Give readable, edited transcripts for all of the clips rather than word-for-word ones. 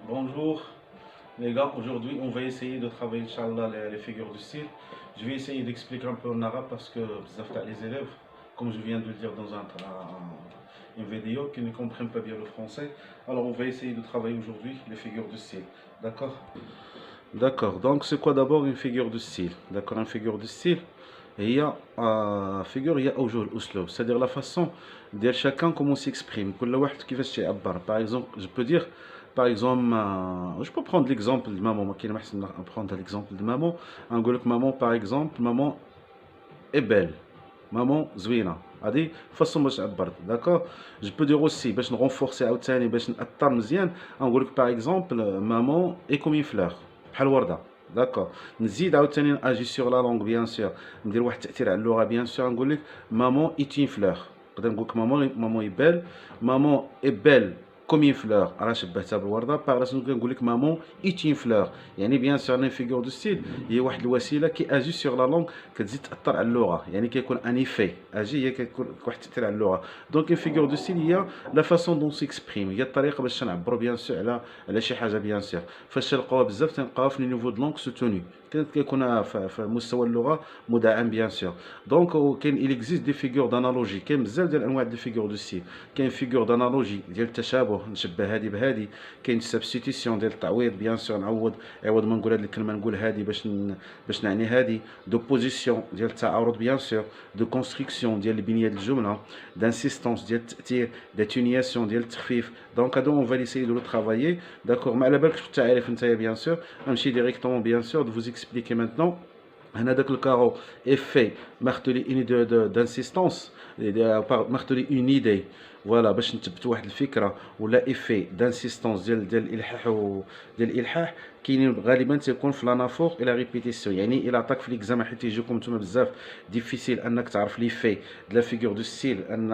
Bonjour les gars, aujourd'hui on va essayer de travailler Inch'Allah les figures du style. Je vais essayer d'expliquer un peu en arabe parce que les élèves, comme je viens de le dire dans une vidéo, qui ne comprennent pas bien le français. Alors on va essayer de travailler aujourd'hui les figures du style. D'accord? D'accord, donc c'est quoi d'abord une figure de style? D'accord, une figure de style, il y a أوجه الأسلوب, c'est-à-dire la façon de chacun comment s'exprime, كل واحد كيفاش يعبر. Par exemple, je peux dire, par exemple, je peux prendre l'exemple de maman, ما كاين ما أحسن prendre l'exemple de maman, نقول لك maman par exemple, maman est belle, maman زوينة. هذه façon باش تعبر, d'accord. Je peux dire aussi باش نغونفورسي عاوتاني باش نأثر مزيان, نقول لك par exemple, maman est comme une fleur, بحال وردة. داكور. نزيد عاوتاني اجي سور لا لونغ بيان سور, ندير واحد التاثير على اللغه بيان سور, نقول لك مامون ايت اون فلور. نقدر نقول لك مامون اي بيل, مامون اي بيل كوم اون فلور, راه شبهتها بالورده. باغ نقول لك مامون ايت اون فلور, يعني بيان سور ان فيغور دو ستيل هي واحد الوسيله كي اجي سور لا لونغ, كتزيد تاثر على اللغه, يعني كيكون ان ايفي اجي, هي كيكون واحد التاثير على اللغه. دونك ان فيغور دو ستيل هي لا فاسون دون سيكسبريم, هي الطريقه باش نعبروا بيان سور على شي حاجه بيان سور. فاش تلقاوها بزاف تلقاوها في نيفو دو لونغ سوتوني, كيكون في مستوى اللغه مدعم بيان سور. دونك كاين il existe des figures d'analogie, كاين بزاف ديال انواع دي فيغور دو ستيل. كاين فيغور d'analogie ديال التشابه, نشبه هذه بهذه. كاين سبستيتيسيون ديال التعويض, بيان سور نعوض, عوض ما نقول هذه الكلمه نقول هذه باش نعني هذه. دو بوزيسيون ديال التعارض بيان سور. دو كونستركسيون ديال البنيه ديال الجمله. دانسيستونس ديال التاثير. داتونياسيون ديال التخفيف. دونك هادو اون فالي سيي دو لو ترافايي, داكور. ما على بالكش في التعريف نتايا بيان سور, نمشي ديريكتومون بيان سور دو فوز اكسبليكي مانتنون. هنا داك الكارو افي martelé une d'insistance, martelé une idée, فوالا, باش نثبتوا واحد الفكره, ولا ايفي دانسيستونس ديال الالحاح كاينين غالبا تيكون في لانافور الى ريبيتيسيون. يعني الى عطاك في ليكزام حيت يجيكم نتوما بزاف ديفيسيل انك تعرف لي في د لا فيغور دو ستيل, ان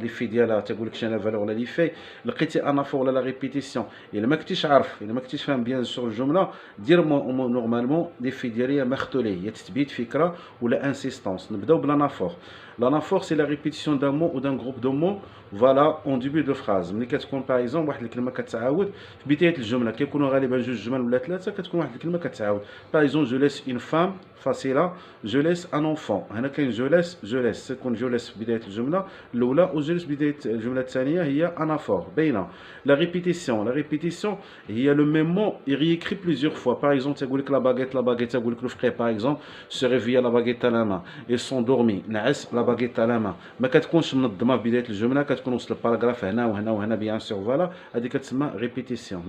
لي في ديالها تقول لك شنو لا فالور ولا لي في, لقيتي انافور ولا لا ريبيتيسيون, الا ما كنتيش عارف, الا ما كنتيش فاهم بيان سور الجمله, دير نورمالمون لي في ديالي مختولي, هي تثبيت فكره ولا انسيستونس. نبداو بلانافور. L'anaphore, c'est la répétition d'un mot ou d'un groupe de mots, voilà, en début de phrase. ملي كتكون باغ اكزومبل واحد الكلمه كتعاود في بدايه الجمله, كيكونوا غالبا جوج جمل ولا ثلاثه, كتكون واحد الكلمه كتعاود. باغ اكزومبل جو ليس اون فام فاسيله, جو ليس ان انفون. هنا كاين جو ليس تكون جو ليس في بدايه الجمله الاولى, وجو ليس بدايه الجمله الثانيه, هي انافور باينه. لا ريبيتيسيون هي لو ميم مو يريكري بليزيور فوا. باغ اكزومبل تقول لك لا باغيت, تقول لك لو فخي باغ اكزومبل سو ريفيا لا باغيت à la main, ils sont dormis, نعس لا باغيت à la main. ما كتكونش منظمه في بدايه الجمله, كتكون وسط الباراغراف هنا وهنا وهنا بيان سور, فوالا, هذه كتسمى ريبيتيسيون.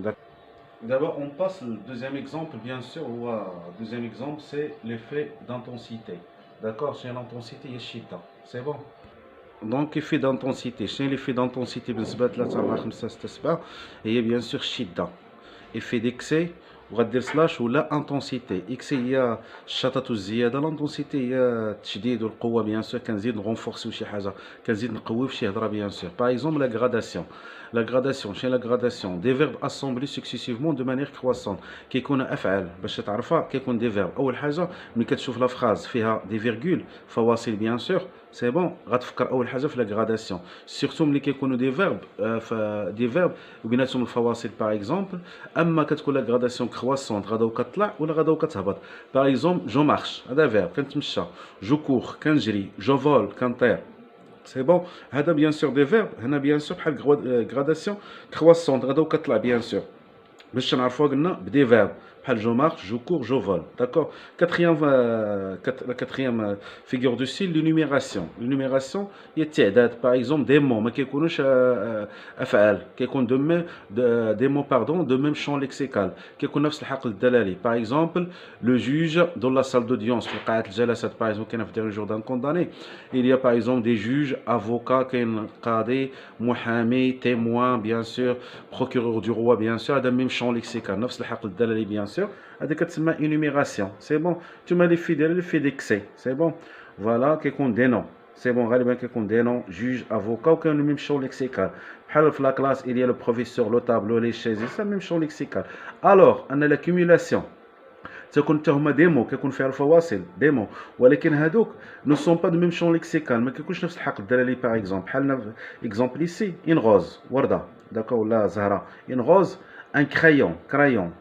D'abord, on passe le deuxième exemple, bien sûr. Le deuxième exemple, c'est l'effet d'intensité. D'accord, chez l'intensité, il y a chita. C'est bon. Donc, effet d'intensité. Chez l'effet d'intensité, il y a bien sûr chita. Effet d'excès, وغدير سلاش ولا انتونسيتي. اكس هي الشطط والزياده, لانتونسيتي هي التشديد والقوه بيان سور. كنزيد نغونفورسيو شي حاجه, كنزيد نقويو في شي هضره بيان سور. باغ اكزومبل لا غراداسيون. لا غراداسيون شنو لا غراداسيون؟ دي فيرب اسومبلي سكسيسيفمون دو مانيير كرواسون. كيكونوا افعال باش تعرفها, كيكون دي فيرب. اول حاجه ملي كتشوف لا فراز فيها دي فيرغول فواصل بيان سور, سي بون, غتفكر اول حاجه في لا غراداسيون. سيرتو ملي كيكونوا دي فيرب وبيناتهم الفواصل باغ اكزومبل. اما كتكون لا غراداسيون كرواسونت, غدا وكتطلع ولا غدا وكتهبط. باغ اكزومبل جو مارش, هذا فيرب كنتمشى. جو كور, كنجري. جو فول, كنطير. سي بون, هذا بيان سور دي فيرب. هنا بيان سور بحال غراداسيون كرواسونت, غدا وكتطلع بيان سور. باش نعرفوها قلنا بدي فيرب بحال جو مارش, جو كور, جو فول. داكور. كاتريام فيغور دو ستيل لونيميراسيون. لونيميراسيون هي التعداد. باغ اكزومبل دي مو ما كيكونوش افعال, كيكون دي مو باردون دو ميم شون ليكسيكال, كيكون نفس الحقل الدلالي. باغ اكزومبل لو جوج دون لا سال دوديونس, في قاعه الجلسات. باغ اكزومبل كاين في دير جور دان كونداني, il y a par exemple des juges, avocats, كاين قاضي, محامي, témoin bien sûr, procureur du roi bien sûr. هذا ميم شون ليكسيكال, نفس الحقل الدلالي بيان سور. هذه كتسمى انيميراسيون. سي بون. نتوما لي في ديال لي في ديكسي, سي بون, فوالا. كيكون دي نون, سي بون, غالبا كيكون دي نون, جوج, افوكا, وكاين ميم شون ليكسيكال. بحال في لا كلاس il y a le professeur, le tableau, les chaises, سا ميم شون ليكسيكال. الوغ ان لاكيميلاسيون تكون حتى هما ديمو, كيكون فيها الفواصل ديمو, ولكن هادوك نو سون با دو ميم شون ليكسيكال, ما كيكونش نفس الحق الدلالي. باغ اكزومبل بحال اكزومبل ايسي, ان غوز, ورده, داكور, ولا زهره. ان غوز un crayon,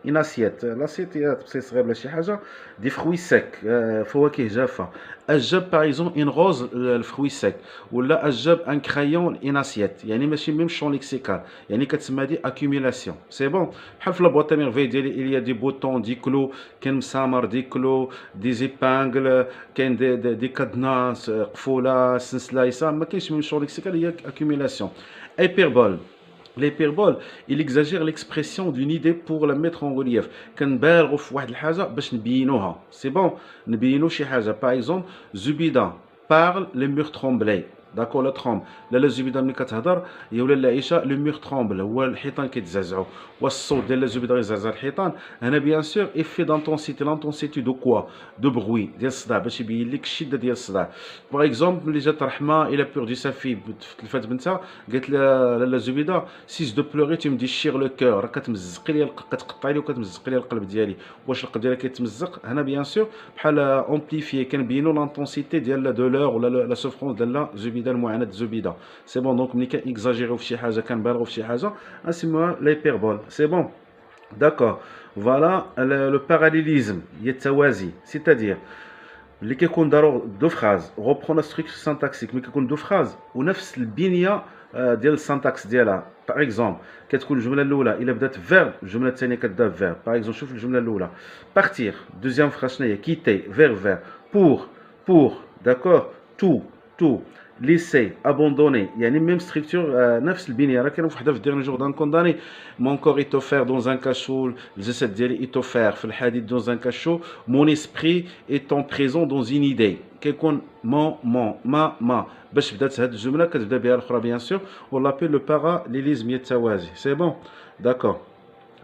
une assiette. L'assiette c'est صغير ولا شي حاجة. Des fruits secs, فواكه جافة. أجاب par exemple une rose, le fruit sec. ولا أجاب un crayon, une assiette. يعني ماشي même champ lexical. يعني كتسمى هادي accumulation. C'est bon. بحال في لابواط à merveille ديالي il y a des boutons, des clous, كاين مسامر, des clous, des épingles, كاين des cadenas, قفولة, سنسلايسة. ما كاينش même champ lexical, هي accumulation. Hyperbole. L'hyperbole, il exagère l'expression d'une idée pour la mettre en relief. كنبالغوا في واحد الحاجة باش نبينوها. C'est bon. نبينو شي حاجة. Par exemple, Zubida parle, les murs tremblaient. D'accord, le tremble. لا زبيدة ملي كتهضر هي ولا العيشة لو ميغ ترومبل هو الحيطان كيتزعزعوا والصوت ديال زبيدة يزعزع الحيطان هنا بيان سور افي دانتونسيتي لانتونسيتي دو كوا دو بغوي ديال الصداع باش يبين لك الشدة ديال الصداع باغ اكزومبل ملي جات رحمة الى بيردو سا في تلفات بنتها قالت لها لاله زبيدة سيس دو بلوغي تي مديشيغ لو كور راه كتمزقي لي كتقطعي لي وكتمزقي لي القلب ديالي واش القلب ديالك كيتمزق هنا بيان سور بحال امبليفي كنبينو لانتونسيتي ديال لا دولور ولا لا سوفرونس ديال زبيدة المعاناة زبيدة سي بون دونك ملي كنكزاجيريو في شي حاجه كنبالغوا في شي حاجه نسميوها ليبربول سي بون داكور فوالا لو باراليليزم هي التوازي سيتادير اللي كيكون داروا دو فراز غوبرون لا ستركتور سانتاكسيك ملي كيكون دو فراز ونفس البنيه ديال السانتاكس ديالها باغ اكزومبل كتكون الجمله الاولى الا بدات فيرب الجمله الثانيه كتبدا فيرب باغ اكزومبل شوف الجمله الاولى بارتير دوزيام فراز شنو هي كيتي فير بور داكور تو ليسي ابوندوني يعني ميم ستركتور نفس البنيه راه كاين وحده في ديرني جور دان كونداني مون كور ايتوفير دون زان كاشو الجسد ديالي ايتوفير في الحديد دون زان كاشو مون اسبري ايتون بريزون دون زين ايدي كيكون ما باش بدات هاد الجمله كتبدا بها الاخرى بيان سور ولابيل لو باراليليزم هي التوازي سي بون داكور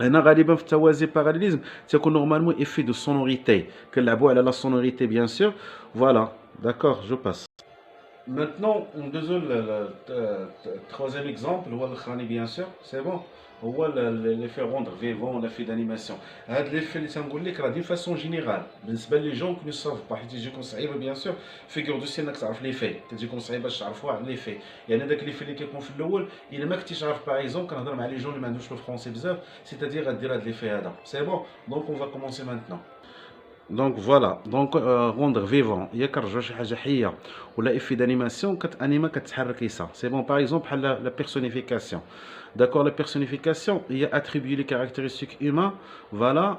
هنا غالبا في التوازي باراليليزم تكون نورمالمون ايفي دو سونوريتي كنلعبوا على لا سونوريتي بيان سور فوالا داكور جو باس Maintenant, on désolé le troisième exemple, هو الأخراني bien sûr, c'est bon. هو l'effet rendre vivant, l'effet d'animation. هذا l'effet اللي تنقول لك راه دي فاسون جينيرال بالنسبة لي جون كي يصرف حيت تجيكم صعيبة bien sûr. فيغور دو سي انك تعرف ليفي، تجيكم صعيبة باش تعرفوها على ليفي. يعني هذاك ليفي اللي كيكون في الأول إلا ما كنتيش عارف باغ اكزومبل كنهضر مع لي جون اللي ما عندوش لو فرونسي بزاف، سيتادير غدير هذا ليفي هذا. سي بون، دونك on va commencer maintenant. دونك فوالا دونك روندر فيفون هي كنرجعو شي حاجه حيه ولا افي دانيماسيون كتانيما كتحرك يسا سي بون باغ اكزومبل بحال لا بيرسونيفيكاسيون داكور لا بيرسونيفيكاسيون هي اتريبيي لي كاركتيرستيك هيومان فوالا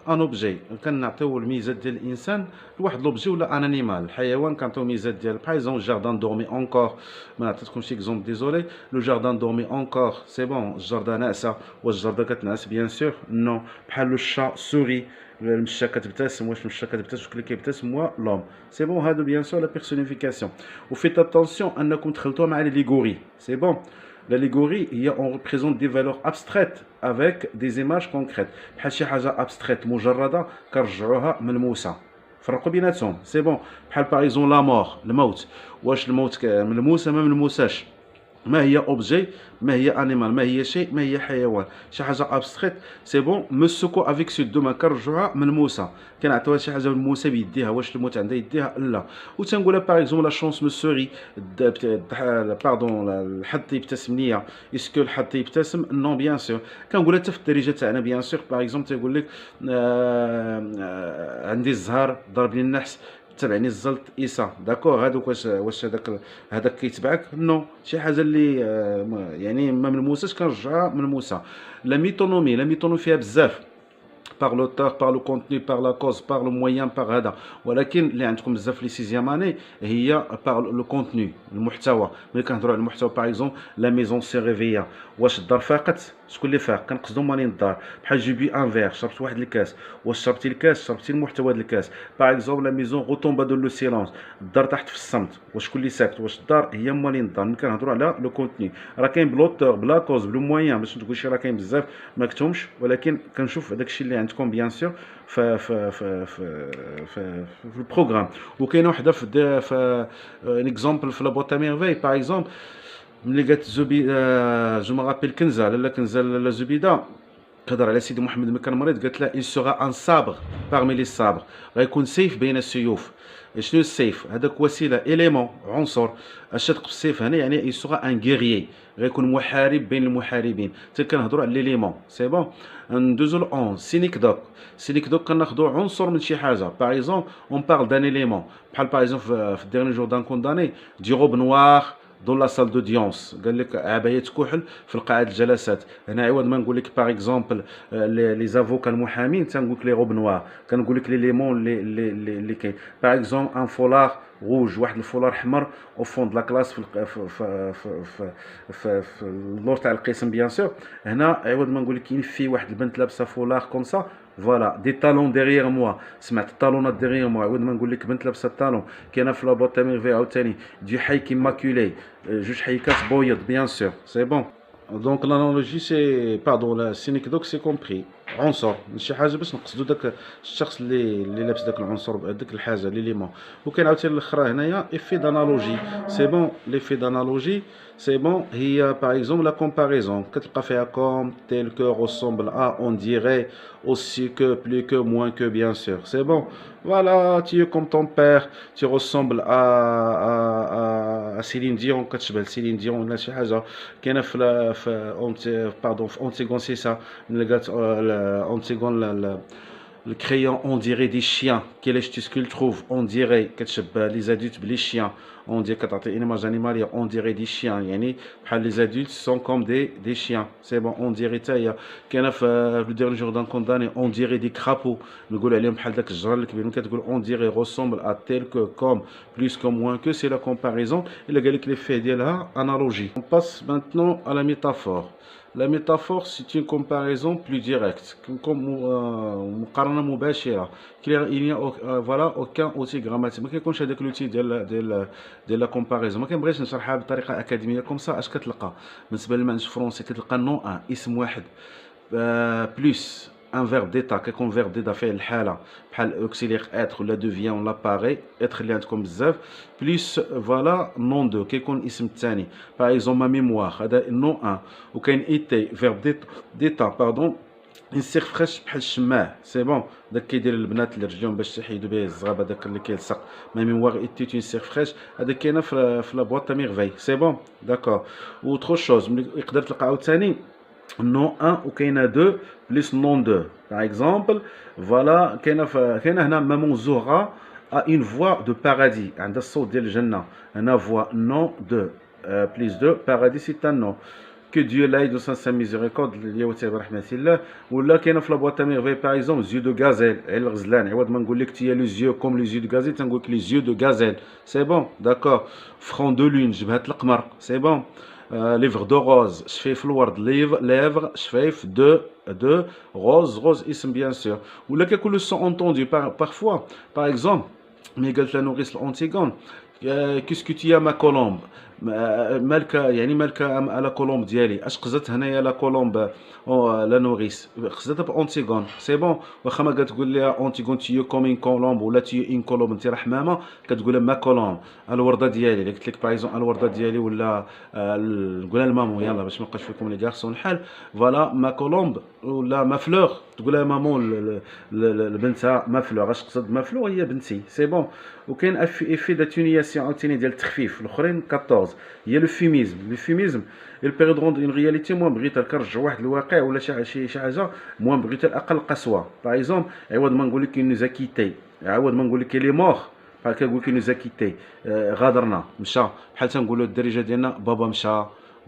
ان اوبجي كنعطيو الميزات ديال الانسان لواحد لوبجي ولا ان انيمال الحيوان كنعطيو ميزات ديال باغ اكزومبل جاردان دورمي اونكور ما عطيتكمش اكزومبل ديزولي لو جاردان دورمي اونكور سي بون الجرده ناعسه واش الجرده كتنعس بيان سور نو بحال لو شا سوري المشا كتبتسم واش المشا كتبتسم شكون اللي كيبتسم هو لوم سي بون هادو بيان سور لا بيرسونيفيكاسيون وفيت اتونسيون انكم تخلطوها مع ليغوري سي بون لا ليغوري هي اون ريبريزونت دي فالور ابستريت افيك دي زيماج كونكريت بحال شي حاجه ابستريت مجرده كنرجعوها ملموسه فرقوا بيناتهم سي بون بحال باغيزون لا مور الموت واش الموت ملموسه ما ملموساش ما هي اوبجي ما هي انيمال ما هي شيء ما هي حيوان شي حاجه ابستريت سي بون مسكو افيك سو دو ما كنرجعوها ملموسه كنعطيوها شي حاجه ملموسه بيديها واش الموت عندها يديها لا وتنقولها باغ اكزومبل لا شونس مو سوري باردون الحظ يبتسم ليا اسكو الحظ يبتسم نو بيان سور كنقولها حتى في الدارجه تاعنا بيان سور باغ اكزومبل تيقول لك عندي الزهر ضرب لي النحس تبعني الزلط إيسا داكور هادوك واش هذاك كيتبعك نو شي حاجه اللي يعني ما ملموساش كنرجعها ملموسه لا ميتونومي فيها بزاف par l'auteur, par le contenu, par la cause, par le moyen, par هذا ولكن اللي عندكم بزاف لي سيزيام اني هي par le contenu المحتوى ملي كنهضروا على المحتوى باغ اكزومبل لا ميزون سي ريفيا واش الدار فاقت شكون اللي فاق كنقصدوا مالين الدار بحال جيبي ان فير شربت واحد الكاس واش شربتي الكاس شربتي المحتوى ديال الكاس باغ اكزومبل لا ميزون غوتومبا دو لو سيلونس الدار تحت في الصمت واش شكون اللي ساكت واش الدار هي مالين الدار ملي كنهضروا على لو كونتوني راه كاين بلوتور بلا كوز بلو موان باش نقول شي راه كاين بزاف ما كتبهمش ولكن كنشوف داك الشيء اللي عندكم بيان سور في البروغرام وكاينه وحده في ان اكزومبل في لابوط ميرفي باغ اكزومبل ملي قالت زبي جو مابيل كنزه لاله كنزه لاله زبيده كهضر على سيدي محمد ملي كان مريض قالت له il sera un sabre parmi les sabres، غيكون سيف بين السيوف. شنو السيف؟ هذاك وسيله اليمون عنصر. اش تقف السيف هنا يعني il sera un guerrier، غيكون محارب بين المحاربين. حتى كنهضروا على ليليمون سي بون. ندوزو ل 11 سينيكدوك. سينيكدوك كناخذوا عنصر من شي حاجه. باغ اكزومبل اون بارل دان اليمون بحال باغ اكزومبل في الديرني جور دان كونداني دي روب نوار دون لا سال دوديونس، قال لك عبايه كحل في القاعه الجلسات. هنا عوض ما نقول لك باغ اكزومبل لي زافوكا المحامين تنقول لك لي روب نوار، كنقول لك لي ليمون اللي كاين. باغ اكزومبل ان فولار روج، واحد الفولار احمر او فون د لا كلاس في اللور تاع القسم بيان سور. هنا عوض ما نقول لك كاين في واحد البنت لابسه فولار كوم سا فوالا دي طالون ديغيغ موا، سمعت الطالونات ديغيغ موا. عوض ما نقول لك بنت لابسه الطالون. كاينه في لابوط تاع ميرفي عاوتاني دي حيك ماكولي، جوج حيكات بويض بيان سور سي بون. دونك لانالوجي سي باردون لا سينيكدوك سي كومبري عنصر من شي حاجه باش نقصدوا داك الشخص اللي لابس داك العنصر داك الحاجه اللي ليمون. وكاين عاوتاني الاخرى هنايا افي دانالوجي سي بون. ليفي دانالوجي سي بون هي باغ اكزومبل لا كومباريزون كتلقى فيها كوم تيل كو روسومبل ا اون ديري aussi que plus que moins que bien sûr c'est bon. Voilà, tu es comme ton père, tu ressembles à Céline Dion، كتشبه Céline Dion ولا شي حاجه. كاينه في باردون في اونتيغون سي سا ملي قالت اونتيغون le crayon on dirait des chiens. Quel est ce qu'il trouve on dirait كتشبه les adultes بلي chiens. On dirait كتعطي une image animalière on dirait des chiens يعني بحال les adultes sont comme des chiens c'est bon. on dirait تا هي كاينه في le dernier jour d'un condamné on dirait des crapauds، نقول عليهم بحال داك الجرار الكبير. ملي كتقول on dirait ressemble à tel que comme plus que moins que c'est la comparaison. الا قال لك لي فيه ديالها analogie. on passe maintenant à la métaphore. La métaphore, c'est une comparaison plus directe, comme مقارنة مباشرة. Il n'y a voilà aucun outil grammatique. ما كيكونش هذاك l'outil ديال la comparaison. ما كنبغيش نشرحها بطريقة أكاديمية كوم سا. اش كتلقى بالنسبة للمعنى الفرنسي؟ كتلقى نو ان اسم واحد بلوس ان فيرب ديتا، كيكون فيرب ديتا فعل الحاله بحال اوكسيليير اتر ولا دوفيان ولا باري. اتر اللي عندكم بزاف بليس فوالا نون دو كيكون الاسم الثاني. باغ اكزومبل ما ميموار هذا نو ان. وكاين ايتي فيرب ديتا باردون انسيغ فريش بحال الشماع سي بون. داك كيدير البنات اللي رجليهم باش تحيدوا به الزغاب هذاك اللي كيلصق. ما ميموار ايتي انسيغ فريش هذا كاينه في لابواط تاع ميرفي سي بون داكور. و ترو شوز يقدر تلقى عاوتاني non 1 وكاينه 2 بليس نون 2 باغ اكزومبل فوالا. كاينه هنا مامون زهره ا اون فوا دو بارادي، عندها الصوت ديال الجنه. هنا فوا نون 2 بليس 2 بارادي سي ان نون. que Dieu l'aide dans sa miséricorde اللي هو تبع رحمه الله. ولا كاينه في لابواط تاع ميرفي باغ اكزومبل زيو دو غازيل عين الغزلان. عوض ما نقول لك تي لو زيو كوم لو زيو دو غازيل تنقول لك لي زيو دو غازيل سي بون داكور. فرون دو لون جبهه القمر سي بون. ليفغ دو روز شفايف الورد. ليفغ شفايف دو روز اسم بيان سور. ولا كيكون لو سون اونتوندو بارفوا باغ اكزومبل ملي قالت لا نوريس الانتيغون كيسكو تي ما كولومب مالك يعني مالك على كولومب ديالي. اش قصدت هنايا لا كولومب لا نوريس؟ قصدتها بانتيغون سي بون. واخا ما كتقول لها انتيغون تي كومين كولومب ولا تي ان كولومب انت راه حمامه كتقول ما كولومب الورده ديالي. اللي قلت لك بايزون الورده ديالي ولا نقولها لمامو يلا باش ما نبقاش فيكم لي غارسون الحال فوالا ما كولومب ولا ما فلور تقولها مامون لبنتها ما فلور. اش قصد ما فلور؟ هي بنتي سي بون. وكاين افي داتونياسيون عاوتاني ديال التخفيف الاخرين 14 هي لو فيميزم. لو فيميزم البيريود روند اون رياليتي موان بغيت كنرجع واحد الواقع ولا شي حاجه موان بغيت الاقل قسوه. باغ اكزومبل عوض ما نقول لك نو زاكيتي عوض ما نقول لك لي مور بحال كنقول لك نو زاكيتي غادرنا مشى. بحال تنقولوا الدارجه ديالنا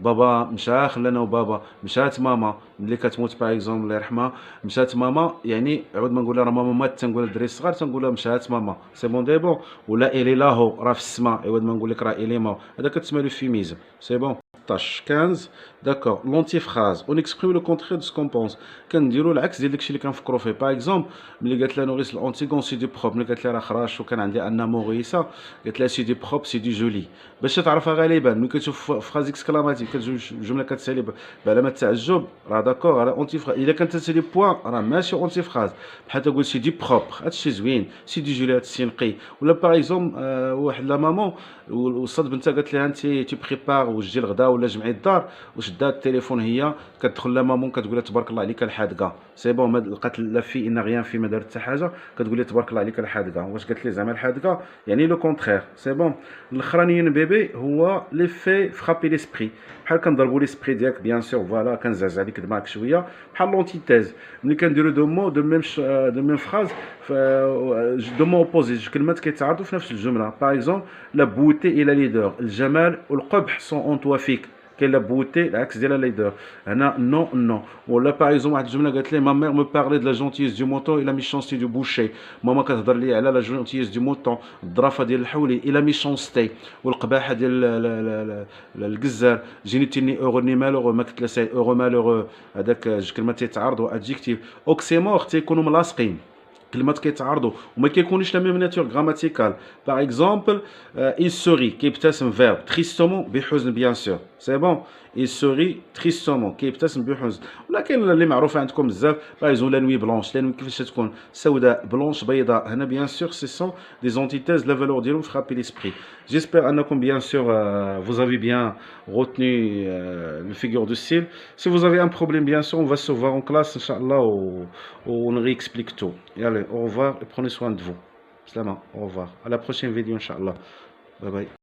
بابا مشى خلانا وبابا مشات ماما ملي كتموت باغ اكزومبل الله يرحمها مشات ماما يعني عود ما نقولها راه ماما مات تنقول الدراري الصغار تنقولها مشات ماما سي بون دي بون. ولا الي لاهو راه في السما عود ما نقول لك راه الي ما هذا كتسمى لو فيميزم سي بون. 15 داكور لونتي فراز اون اكسبريم لو كونترير دو سكون بونس كنديروا العكس ديال داكشي اللي كنفكروا فيه. باغ اكزومبل ملي قالت لها نوريس الانتيغون سي دي بروب ملي قالت لها راه خراش وكان عندي ان موريسا قالت لها سي دي بروب سي دي جولي باش تعرفها غالبا ملي كتشوف فراز اكسكلاماتيف كتجوج جمله كتسالي بعلامه التعجب راه داكور راه اونتي فراز. اذا كانت تسالي بوان راه ماشي اونتي فراز بحال تقول سي دي بروب هادشي زوين سي دي جولي هادشي نقي. ولا باغ اكزومبل واحد لا مامون وصد بنتها قالت لها انت تي بريبار واش تجي الغدا ولا جمعي الدار واش جدات التليفون هي كتدخل لها مامون كتقول لها تبارك الله عليك الحادقه سي بون ما لقات لا في ان غيان في ما دارت حتى حاجه كتقول لها تبارك الله عليك الحادقه واش قالت لي زعما الحادقه يعني لو كونترير سي بون الاخرانيين بيبي هو لي في فرابي ليسبري بحال كنضربوا ليسبري ديالك بيان سور فوالا كنزعزع ليك دماغك شويه بحال لونتيتيز ملي كنديروا دو مو دو ميم فراز دو مو اوبوزي جوج كلمات كيتعارضوا في نفس الجمله باغ اكزومبل لا بوتي الى ليدر الجمال والقبح سون اون توا فيك كاين لا بوتي العكس ديال ليدر هنا نو نو ولا باغ اكزومبل واحد الجمله قالت لي ما مير مو بارلي دو لا جونتيس دو موتون الى ميشونستي دو بوشي ماما كتهضر لي على لا جونتيس دو موتون الظرافه ديال الحولي الى ميشونستي والقباحه ديال الكزار جيني تيني اوغو ني مالوغو ما كنت لا سي اوغو مالوغو هذاك جوج كلمات تيتعارضوا ادجيكتيف اوكسيمور تيكونوا ملاصقين كلمات كيتعارضوا وما كيكونوش لا ميم ناتور غراماتيكال باغ اكزومبل il sourit كيبتسم فيرب تريستومون بحزن بيان سور سي بون il sourit تريستومون كيبتسم بحزن ولكن اللي معروفه عندكم بزاف باغ اكزومبل لا نوي بلونش لا نوي كيفاش تكون سوداء بلونش بيضاء هنا بيان سور سي سون دي زونتيتيز لا فالور ديالهم فرابي ليسبري جيسبر انكم بيان سور vous avez bien retenu le figure de style si vous avez un problème bien sûr on va se voir en classe inchallah on réexplique tout et allez au revoir et prenez soin de vous. Slama, au revoir. À la prochaine vidéo, Inch'Allah. Bye bye.